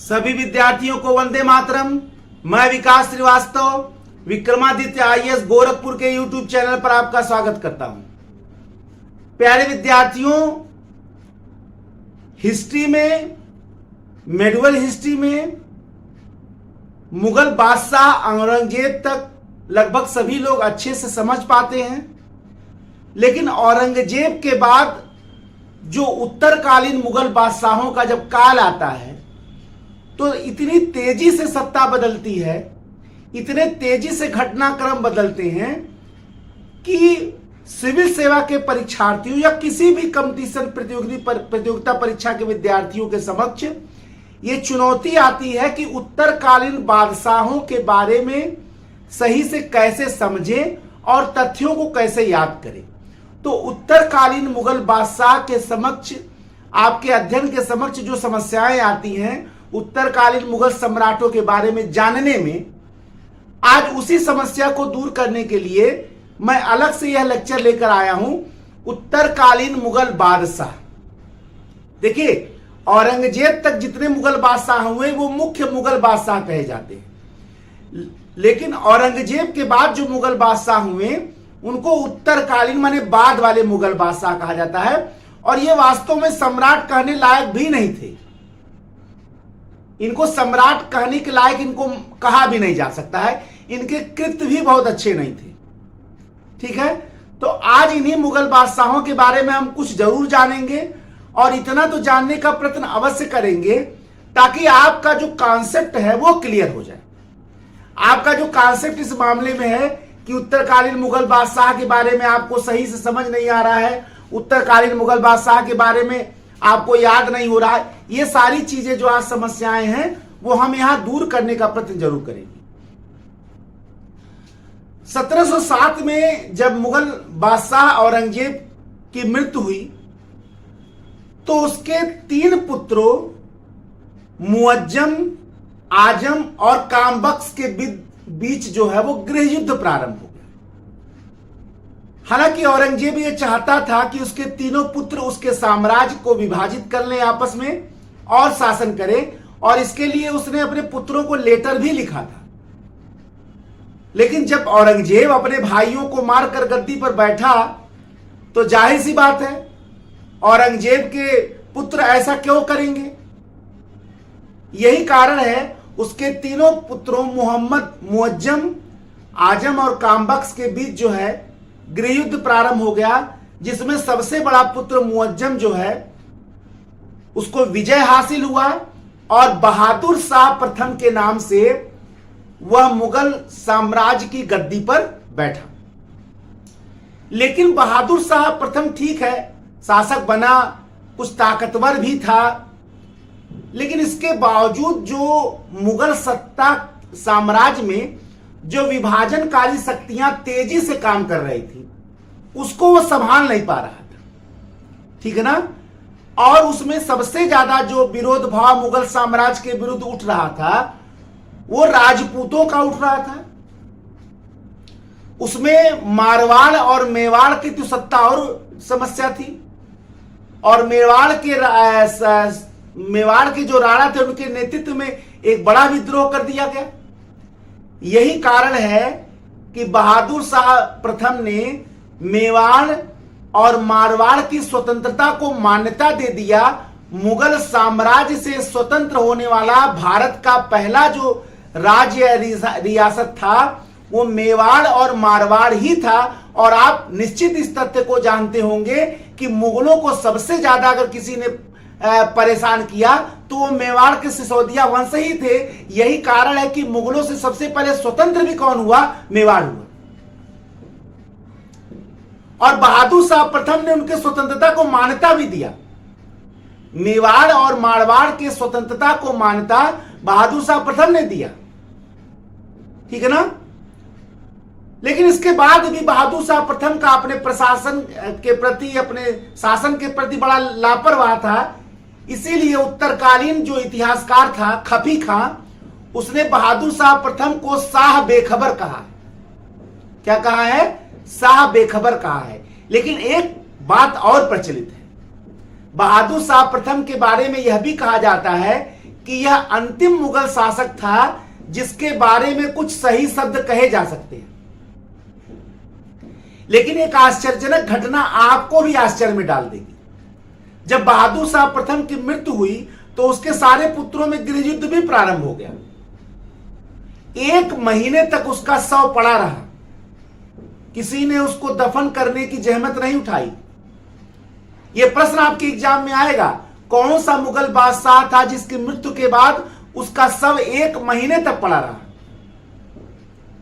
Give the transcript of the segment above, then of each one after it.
सभी विद्यार्थियों को वंदे मातरम। मैं विकास श्रीवास्तव विक्रमादित्य आईएएस गोरखपुर के यूट्यूब चैनल पर आपका स्वागत करता हूं। प्यारे विद्यार्थियों, हिस्ट्री में, मेडिवल हिस्ट्री में मुगल बादशाह औरंगजेब तक लगभग सभी लोग अच्छे से समझ पाते हैं, लेकिन औरंगजेब के बाद जो उत्तरकालीन मुगल बादशाहों का जब काल आता है तो इतनी तेजी से सत्ता बदलती है, इतने तेजी से घटनाक्रम बदलते हैं कि सिविल सेवा के परीक्षार्थियों या किसी भी कंपटीशन प्रतियोगिता परीक्षा के विद्यार्थियों के समक्ष ये चुनौती आती है कि उत्तरकालीन बादशाहों के बारे में सही से कैसे समझें और तथ्यों को कैसे याद करें। तो उत्तरकालीन मुगल बादशाह के समक्ष, आपके अध्ययन के समक्ष जो समस्याएं आती हैं उत्तरकालीन मुगल सम्राटों के बारे में जानने में, आज उसी समस्या को दूर करने के लिए मैं अलग से यह लेक्चर लेकर आया हूं, उत्तरकालीन मुगल बादशाह। देखिए, औरंगजेब तक जितने मुगल बादशाह हुए वो मुख्य मुगल बादशाह कहे जाते हैं, लेकिन औरंगजेब के बाद जो मुगल बादशाह हुए उनको उत्तरकालीन माने बाद वाले मुगल बादशाह कहा जाता है। और ये वास्तव में सम्राट कहने लायक भी नहीं थे, इनको सम्राट कहने के लायक इनको कहा भी नहीं जा सकता है, इनके कृत्य भी बहुत अच्छे नहीं थे। ठीक है, तो आज इन्हीं मुगल बादशाहों के बारे में हम कुछ जरूर जानेंगे और इतना तो जानने का प्रयत्न अवश्य करेंगे ताकि आपका जो कॉन्सेप्ट है वो क्लियर हो जाए। आपका जो कॉन्सेप्ट इस मामले में है कि उत्तरकालीन मुगल बादशाह के बारे में आपको सही से समझ नहीं आ रहा है, उत्तरकालीन मुगल बादशाह के बारे में आपको याद नहीं हो रहा है, ये सारी चीजें जो आज समस्याएं हैं वो हम यहां दूर करने का प्रयत्न जरूर करेंगे। 1707 में जब मुगल बादशाह औरंगजेब की मृत्यु हुई तो उसके 3 पुत्रों मुअज्जम, आजम और कामबख्श के बीच जो है वो गृह युद्ध प्रारंभ हो गया। हालांकि औरंगजेब ये चाहता था कि उसके तीनों पुत्र उसके साम्राज्य को विभाजित कर लें आपस में और शासन करें, और इसके लिए उसने अपने पुत्रों को लेटर भी लिखा था। लेकिन जब औरंगजेब अपने भाइयों को मारकर गद्दी पर बैठा तो जाहिर सी बात है औरंगजेब के पुत्र ऐसा क्यों करेंगे। यही कारण है उसके तीनों पुत्रों मोहम्मद, मुअज्जम, आजम और कामबख्श के बीच जो है गृह युद्ध प्रारंभ हो गया, जिसमें सबसे बड़ा पुत्र मुअज्जम जो है उसको विजय हासिल हुआ और बहादुर शाह प्रथम के नाम से वह मुगल साम्राज्य की गद्दी पर बैठा। लेकिन बहादुर शाह प्रथम ठीक है, शासक बना, कुछ ताकतवर भी था, लेकिन इसके बावजूद जो मुगल सत्ता साम्राज्य में जो विभाजनकारी शक्तियां तेजी से काम कर रही थी उसको वो संभाल नहीं पा रहा था। ठीक है ना। और उसमें सबसे ज्यादा जो विरोध भाव मुगल साम्राज्य के विरुद्ध उठ रहा था वो राजपूतों का उठ रहा था। उसमें मारवाड़ और मेवाड़ की तो सत्ता और समस्या थी, और मेवाड़ के जो राणा थे उनके नेतृत्व में एक बड़ा विद्रोह कर दिया गया। यही कारण है कि बहादुर शाह प्रथम ने मेवाड़ और मारवाड़ की स्वतंत्रता को मान्यता दे दिया। मुगल साम्राज्य से स्वतंत्र होने वाला भारत का पहला जो राज्य रियासत था वो मेवाड़ और मारवाड़ ही था। और आप निश्चित इस तथ्य को जानते होंगे कि मुगलों को सबसे ज्यादा अगर किसी ने परेशान किया तो वो मेवाड़ के सिसोदिया वंश ही थे। यही कारण है कि मुगलों से सबसे पहले स्वतंत्र भी कौन हुआ? मेवाड़ हुआ। और बहादुर शाह प्रथम ने उनके स्वतंत्रता को मान्यता भी दिया। मेवाड़ और मारवाड़ के स्वतंत्रता को मान्यता बहादुर शाह प्रथम ने दिया। ठीक है ना। लेकिन इसके बाद भी बहादुर शाह प्रथम का अपने प्रशासन के प्रति, अपने शासन के प्रति बड़ा लापरवाह था। इसीलिए उत्तरकालीन जो इतिहासकार था खफी खां, उसने बहादुर शाह प्रथम को शाह बेखबर कहा। क्या कहा है? शाह बेखबर कहा है। लेकिन एक बात और प्रचलित है, बहादुर शाह प्रथम के बारे में यह भी कहा जाता है कि यह अंतिम मुगल शासक था जिसके बारे में कुछ सही शब्द कहे जा सकते हैं। लेकिन एक आश्चर्यजनक घटना आपको भी आश्चर्य में डाल देगी। जब बहादुर शाह प्रथम की मृत्यु हुई तो उसके सारे पुत्रों में गृह युद्ध भी प्रारंभ हो गया। 1 महीने तक उसका शव पड़ा रहा, किसी ने उसको दफन करने की जहमत नहीं उठाई। यह प्रश्न आपके एग्जाम में आएगा, कौन सा मुगल बादशाह था जिसकी मृत्यु के बाद उसका शव 1 महीने तक पड़ा रहा?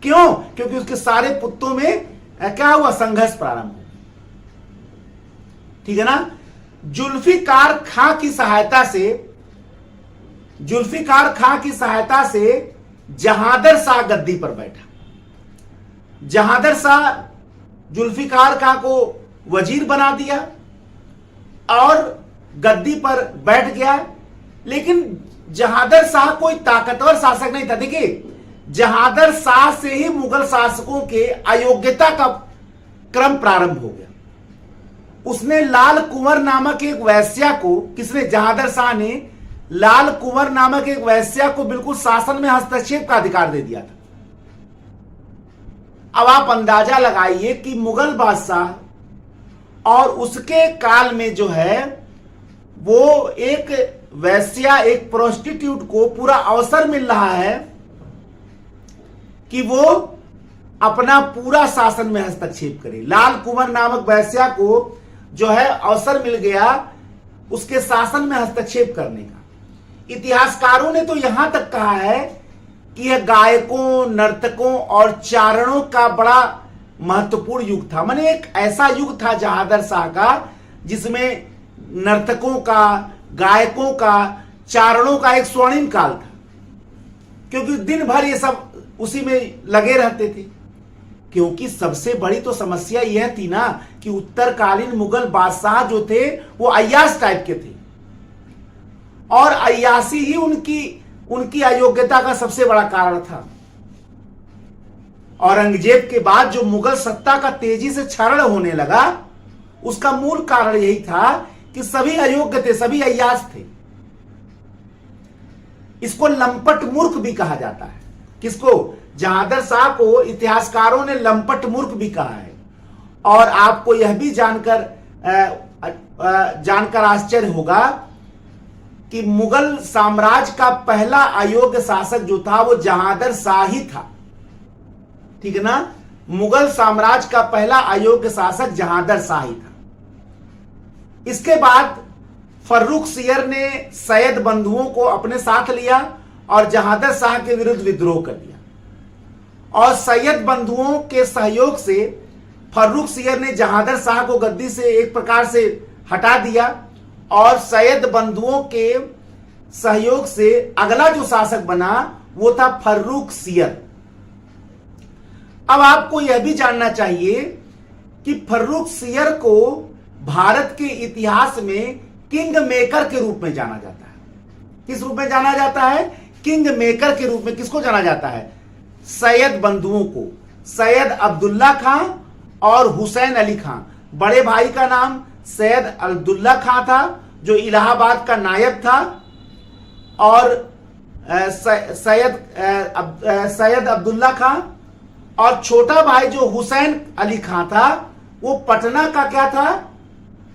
क्यों? क्योंकि उसके सारे पुत्रों में क्या हुआ? संघर्ष प्रारंभ हुआ। ठीक है ना? जुल्फिकार खां की सहायता से जहांदर शाह गद्दी पर बैठा। जहांदर शाह जुल्फिकार खां को वजीर बना दिया और गद्दी पर बैठ गया। लेकिन जहांदर शाह कोई ताकतवर शासक नहीं था। देखिए, जहांदर शाह से ही मुगल शासकों के अयोग्यता का क्रम प्रारंभ हो गया। उसने लाल कुंवर नामक एक वैश्या को, किसने? जहांदर शाह ने लाल कुंवर नामक एक वैश्या को बिल्कुल शासन में हस्तक्षेप का अधिकार दे दिया था। अब आप अंदाजा लगाइए कि मुगल बादशाह और उसके काल में जो है वो एक वैश्या, एक प्रोस्टिट्यूट को पूरा अवसर मिल रहा है कि वो अपना पूरा शासन में हस्तक्षेप करे। लाल कुंवर नामक वैश्या को जो है अवसर मिल गया उसके शासन में हस्तक्षेप करने का। इतिहासकारों ने तो यहां तक कहा है कि यह गायकों, नर्तकों और चारणों का बड़ा महत्वपूर्ण युग था। माने एक ऐसा युग था जहांदर शाह का जिसमें नर्तकों का, गायकों का, चारणों का एक स्वर्णिम काल था, क्योंकि दिन भर ये सब उसी में लगे रहते थे। क्योंकि सबसे बड़ी तो समस्या यह थी ना कि उत्तरकालीन मुगल बादशाह जो थे वो अय्याश टाइप के थे और अय्याशी ही उनकी अयोग्यता का सबसे बड़ा कारण था। औरंगजेब के बाद जो मुगल सत्ता का तेजी से क्षरण होने लगा उसका मूल कारण यही था कि सभी अयोग्य थे, सभी अय्याश थे। इसको लंपट मूर्ख भी कहा जाता है। किसको? जहांदर शाह को इतिहासकारों ने लंपट मूर्ख भी कहा है। और आपको यह भी जानकर आश्चर्य होगा कि मुगल साम्राज्य का पहला अयोग्य शासक जो था वो जहांदर शाह ही था। ठीक है ना? मुगल साम्राज्य का पहला अयोग्य शासक जहांदर शाह ही था। इसके बाद फर्रुख सियर ने सैयद बंधुओं को अपने साथ लिया और जहांदर शाह के विरुद्ध विद्रोह कर दिया। और सैयद बंधुओं के सहयोग से फर्रुख सियर ने जहांदर शाह को गद्दी से एक प्रकार से हटा दिया और सैयद बंधुओं के सहयोग से अगला जो शासक बना वो था फर्रुख सियर। अब आपको यह भी जानना चाहिए कि फर्रुख सियर को भारत के इतिहास में किंग मेकर के रूप में जाना जाता है। किस रूप में जाना जाता है? किंग मेकर के रूप में। किसको जाना जाता है? सैयद बंधुओं को, सैयद अब्दुल्ला खां और हुसैन अली खां। बड़े भाई का नाम सैयद अब्दुल्ला खां था जो इलाहाबाद का नायब था और सैयद अब्दुल्ला खां, और छोटा भाई जो हुसैन अली खां था वो पटना का क्या था?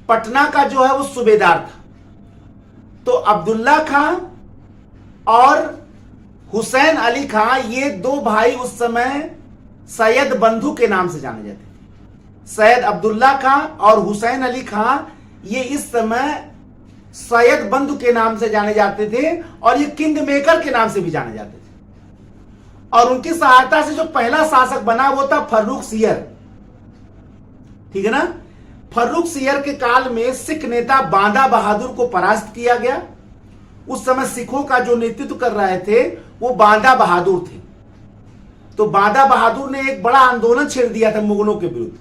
पटना का जो है वो सूबेदार था। तो अब्दुल्ला खां और हुसैन अली खां ये दो भाई उस समय सैयद बंधु के नाम से जाने जाते थे। सैयद अब्दुल्ला खां और हुसैन अली खां ये इस समय सैयद बंधु के नाम से जाने जाते थे और ये किंग मेकर के नाम से भी जाने जाते थे। और उनकी सहायता से जो पहला शासक बना वो था फर्रुख सियर। ठीक है ना? फर्रुख सियर के काल में सिख नेता बांदा बहादुर को परास्त किया गया। उस समय सिखों का जो नेतृत्व कर रहे थे वो बांदा बहादुर थे। तो बांदा बहादुर ने एक बड़ा आंदोलन छेड़ दिया था मुगलों के विरुद्ध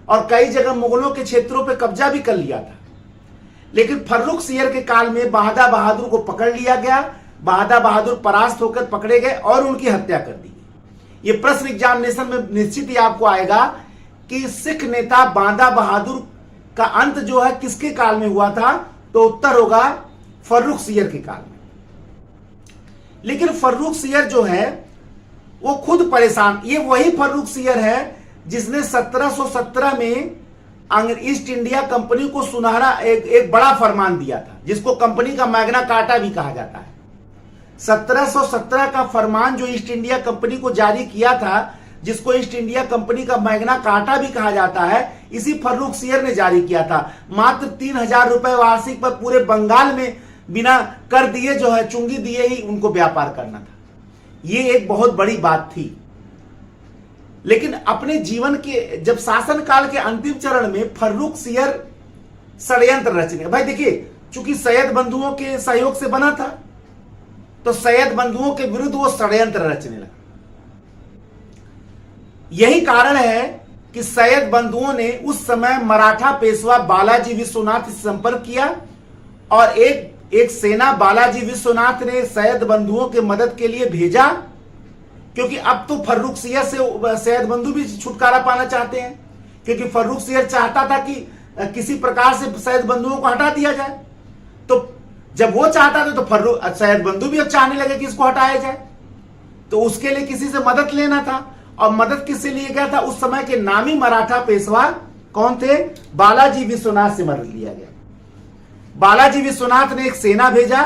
और कई जगह मुगलों के क्षेत्रों पर कब्जा भी कर लिया था। लेकिन फर्रुख सियर के काल में बांदा बहादुर को पकड़ लिया गया। बांदा बहादुर परास्त होकर पकड़े गए और उनकी हत्या कर दी गई। यह प्रश्न एग्जामिनेशन में निश्चित ही आपको आएगा कि सिख नेता बांदा बहादुर का अंत जो है किसके काल में हुआ था? तो उत्तर होगा फर्रुख सियर के काल में। लेकिन फर्रुख सियर जो है वो खुद परेशान। ये वही फर्रुख सियर है जिसने 1717 में ईस्ट इंडिया कंपनी को सुनहरा एक बड़ा फरमान दिया था, जिसको कंपनी का मैग्ना कार्टा भी कहा जाता है। 1717 का फरमान जो ईस्ट इंडिया कंपनी को जारी किया था, जिसको ईस्ट इंडिया कंपनी का मैग्ना कार्टा भी कहा जाता है, इसी फर्रुख सियर ने जारी किया था। मात्र 3000 रुपए वार्षिक पर पूरे बंगाल में बिना कर दिए जो है चुंगी दिए ही उनको व्यापार करना था। ये एक बहुत बड़ी बात थी। लेकिन अपने जीवन के जब शासनकाल के अंतिम चरण में फर्रुख सियर षड्यंत्र रचने, भाई देखिए, चूंकि सैयद बंधुओं के सहयोग से बना था, तो सैयद बंधुओं के विरुद्ध वो षड्यंत्र रचने लगा। यही कारण है कि सैयद बंधुओं ने उस समय मराठा पेशवा बालाजी विश्वनाथ से संपर्क किया और एक सेना बालाजी विश्वनाथ ने सैयद बंधुओं के मदद के लिए भेजा, क्योंकि अब तो फर्रुख सियर से सैयद बंधु भी छुटकारा पाना चाहते हैं, क्योंकि फर्रुख सियर चाहता था कि किसी प्रकार से सैयद बंधुओं को हटा दिया जाए। तो जब वो चाहता था तो सैयद बंधु भी अब चाहने लगे कि इसको हटाया जाए, तो उसके लिए किसी से मदद लेना था। और मदद किससे लिया गया था? उस समय के नामी मराठा पेशवा कौन थे? बालाजी विश्वनाथ से मदद लिया गया। बालाजी विश्वनाथ ने एक सेना भेजा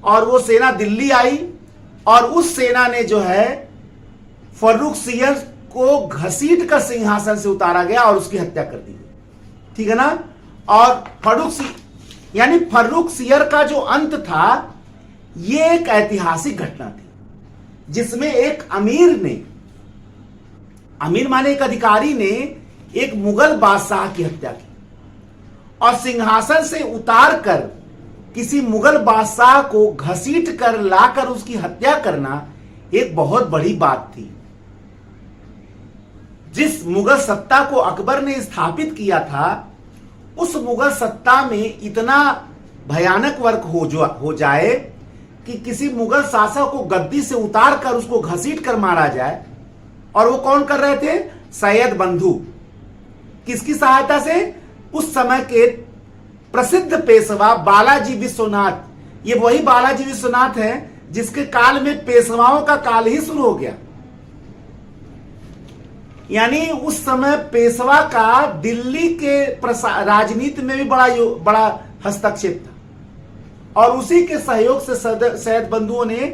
और वो सेना दिल्ली आई और उस सेना ने जो है फर्रुख सियर को घसीट कर सिंहासन से उतारा गया और उसकी हत्या कर दी गई। ठीक है ना? और फर्रुख सियर का जो अंत था, ये एक ऐतिहासिक घटना थी जिसमें एक अमीर माने एक अधिकारी ने एक मुगल बादशाह की हत्या की और सिंहासन से उतार कर किसी मुगल बादशाह को घसीट कर लाकर उसकी हत्या करना एक बहुत बड़ी बात थी। जिस मुगल सत्ता को अकबर ने स्थापित किया था, उस मुगल सत्ता में इतना भयानक वर्क हो जाए कि किसी मुगल शासक को गद्दी से उतार कर उसको घसीट कर मारा जाए। और वो कौन कर रहे थे? सैयद बंधु। किसकी सहायता से? उस समय के प्रसिद्ध पेशवा बालाजी विश्वनाथ। ये वही बालाजी विश्वनाथ है जिसके काल में पेशवाओं का काल ही शुरू हो गया। यानी उस समय पेशवा का दिल्ली के राजनीति में भी बड़ा हस्तक्षेप था और उसी के सहयोग से सैयद बंधुओं ने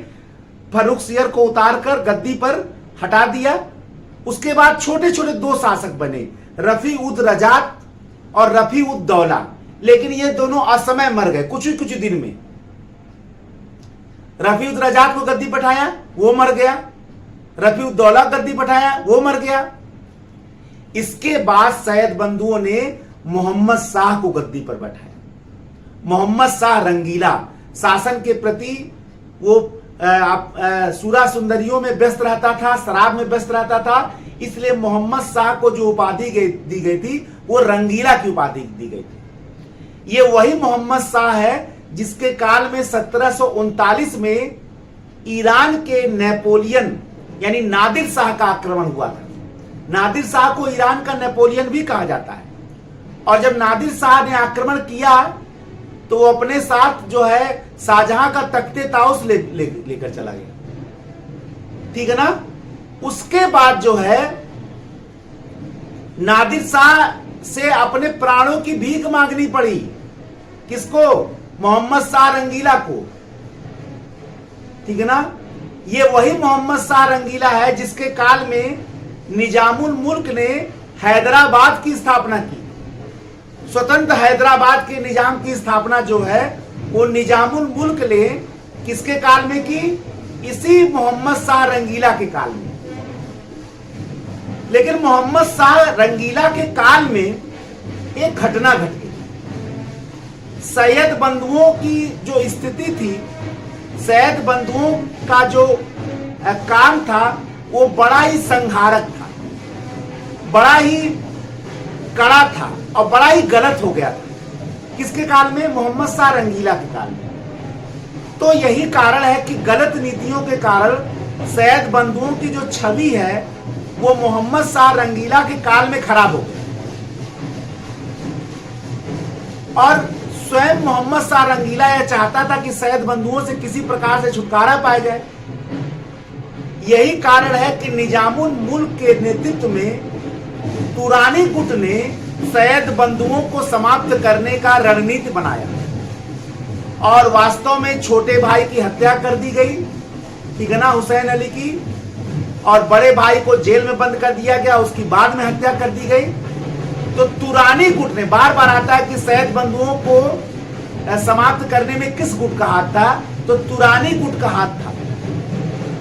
फर्रुख सियर को उतारकर गद्दी पर हटा दिया। उसके बाद छोटे छोटे दो शासक बने, रफी उद रजात और रफी उद दौला। लेकिन ये दोनों असमय मर गए कुछ ही दिन में। रफी उद रजात को गद्दी बैठाया, वो मर गया। रफी उद दौला गद्दी बैठाया, वो मर गया। इसके बाद सैयद बंधुओं ने मोहम्मद शाह को गद्दी पर बैठाया। मोहम्मद शाह रंगीला शासन के प्रति वो सूरा सुंदरियों में व्यस्त रहता था, शराब में व्यस्त रहता था, इसलिए मोहम्मद शाह को जो उपाधि दी गई थी वो रंगीला की उपाधि दी गई थी। ये वही मोहम्मद शाह है जिसके काल में 1739 में ईरान के नेपोलियन यानी नादिर शाह का आक्रमण हुआ था। नादिर शाह को ईरान का नेपोलियन भी कहा जाता है। और जब नादिर शाह ने आक्रमण किया तो वो अपने साथ जो है शाहजहां का तख्ते ताउस लेकर चला गया। ठीक है ना? उसके बाद जो है नादिर शाह से अपने प्राणों की भीख मांगनी पड़ी। किसको? मोहम्मद शाह रंगीला को। ठीक है ना? ये वही मोहम्मद शाह रंगीला है जिसके काल में निजामुल मुल्क ने हैदराबाद की स्थापना की। स्वतंत्र हैदराबाद के निजाम की स्थापना जो है वो निजामुल मुल्क ने किसके काल में की? इसी मोहम्मद शाह रंगीला के काल में। लेकिन मोहम्मद शाह रंगीला के काल में एक घटना घट गई। सैयद बंधुओं की जो स्थिति थी, सैयद बंधुओं का जो काम था वो बड़ा ही संहारक था, बड़ा ही कड़ा था और बड़ा ही गलत हो गया था। किसके काल में? मोहम्मद शाह रंगीला के काल में। तो यही कारण है कि गलत नीतियों के कारण सैयद बंधुओं की जो छवि है वो मोहम्मद शाह रंगीला के काल में खराब हो गई। और स्वयं मोहम्मद शाह रंगीला यह चाहता था कि सैयद बंधुओं से किसी प्रकार से छुटकारा पाया जाए। यही कारण है कि निजामुल मुल्क के नेतृत्व में तुरानी गुट ने सैयद बंधुओं को समाप्त करने का रणनीति बनाया और वास्तव में छोटे भाई की हत्या कर दी गई, ठीक है ना, हुसैन अली की, और बड़े भाई को जेल में बंद कर दिया गया, उसकी बाद में हत्या कर दी गई। तो तुरानी गुट ने, बार बार आता है कि सैयद बंधुओं को समाप्त करने में किस गुट का हाथ था, तो तुरानी गुट का हाथ था।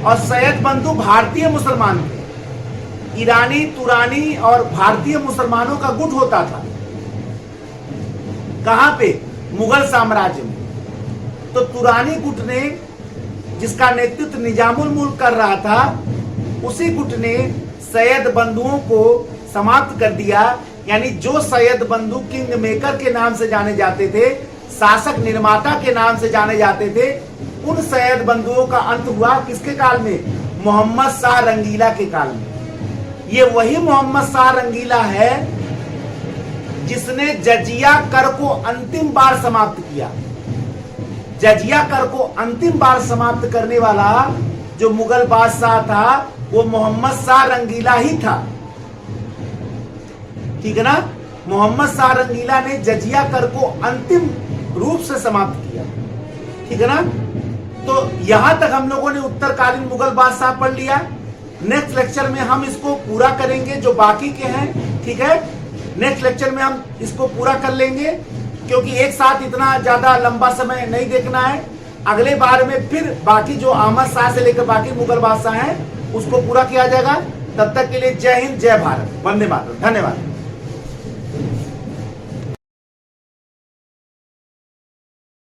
और सैयद बंधु भारतीय मुसलमान थे, ईरानी, तुरानी और भारतीय मुसलमानों का गुट होता था। कहां पे? मुगल साम्राज्य में। तो तुरानी गुट ने, जिसका नेतृत्व निजामुल मुल्क कर रहा था, उसी गुट ने सैयद बंधुओं को समाप्त कर दिया। यानी जो सैयद बंधु किंग मेकर के नाम से जाने जाते थे, शासक निर्माता के नाम से जाने जाते थे, उन सैयद बंधुओं का अंत हुआ किसके काल में? मोहम्मद शाह रंगीला के काल में। ये वही मोहम्मद शाह रंगीला है जिसने जजिया कर को अंतिम बार समाप्त किया। जजिया कर को अंतिम बार समाप्त करने वाला जो मुगल बादशाह था वो मोहम्मद शाह रंगीला ही था, ठीक है ना। मोहम्मद शाह रंगीला ने जजिया कर को अंतिम रूप से समाप्त किया, ठीक है ना। तो यहां तक हम लोगों ने उत्तरकालीन मुगल बादशाह पढ़ लिया। नेक्स्ट लेक्चर में हम इसको पूरा करेंगे जो बाकी के हैं, ठीक है। नेक्स्ट लेक्चर में हम इसको पूरा कर लेंगे, क्योंकि एक साथ इतना ज्यादा लंबा समय नहीं देखना है। अगले बार में फिर बाकी जो अहमद शाह से लेकर बाकी मुगल बादशाह हैं उसको पूरा किया जाएगा। तब तक के लिए जय हिंद, जय भारत, वंदे मातरम, धन्यवाद।